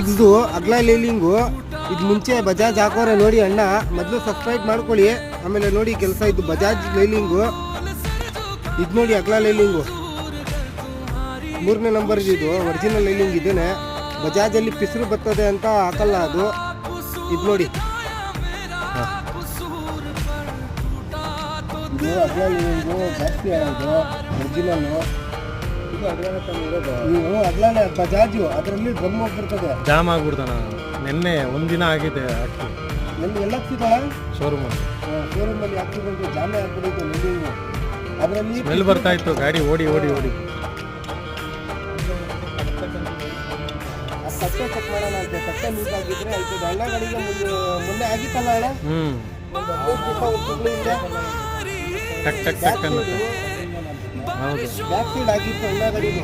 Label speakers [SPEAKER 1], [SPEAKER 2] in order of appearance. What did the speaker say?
[SPEAKER 1] ಇದು ಅಗ್ಲ ಲೈಲಿಂಗು. ಇದು ಮುಂಚೆ ಬಜಾಜ್ ಹಾಕೋರೆ ನೋಡಿ ಅಣ್ಣ, ಮೊದಲು ಸಬ್ಸ್ಕ್ರೈಬ್ ಮಾಡ್ಕೊಳ್ಳಿ. ಆಮೇಲೆ ನೋಡಿ ಕೆಲಸ, ಇದು ಬಜಾಜ್ ಲೈಲಿಂಗು. ಇದು ನೋಡಿ ಅಗ್ಲ ಲೈಲಿಂಗು 3ನೇ ನಂಬರ್. ಇದು ಒರಿಜಿನಲ್ ಲೈಲಿಂಗ್ ಇದೇನೆ. ಬಜಾಜಲ್ಲಿ ಪಿಸ್ರು ಬರ್ತದೆ ಅಂತ ಹಾಕಲ್ಲ ಅದು. ಇದು ನೋಡಿ, ಇದು ಅಗ್ಲ ಲೈಲಿಂಗು ಜಾಸ್ತಿ ಆಗೋದು ಒರಿಜಿನಲ್ಲು. ನೀವು ಅಗ್ಲಾನೆ ಬಜಾಜು, ಅದರಲ್ಲಿ ಡ್ರಮ್ ಹೋಗ್ಬಿಡ್ತದೆ,
[SPEAKER 2] ಜಾಮ್ ಆಗ್ಬಿಡ್ತಾನ. ನಿನ್ನೆ ಒಂದಿನ ಆಗಿದೆ ಹಾಕಿ.
[SPEAKER 1] ಎಲ್ಲ ಹಾಕ್ತಿದ್ದಾಳ
[SPEAKER 2] ಶೋರೂಮಲ್ಲಿ
[SPEAKER 1] ಆಕ್ಸಿಡೆಂಟ್ ಜಾಮೇ ಆಗ್ಬಿಟ್ಟಿತ್ತು ಲೈಲಿಂಗು. ಅದರಲ್ಲಿ
[SPEAKER 2] ಸ್ಮೆಲ್ ಬರ್ತಾ ಇತ್ತು ಗಾಡಿ ಓಡಿ ಓಡಿ ಓಡಿ.
[SPEAKER 1] ಕಟ್ಟೆ ಚೆಕ್ ಮಾಡೋಣ ಅಂತ. ಕಟ್ಟೆ ಲೂಸ್ ಆಗಿದ್ರೆ ಆಯ್ತದೆ. ಅಣ್ಣ ಗಾಡಿಗೆ ಮೊನ್ನೆ ಆಗಿತ್ತಲ್ಲ ಅಣ್ಣ,
[SPEAKER 2] ಟಕ್ ಟಕ್ ಟಕ್ ಅನ್ನುತ್ತೆ. ಹೌದು,
[SPEAKER 1] ಬ್ಯಾಕ್ ಸೈಡ್ ಆಗಿತ್ತು ಅಣ್ಣ ಗಾಡಿಗೆ.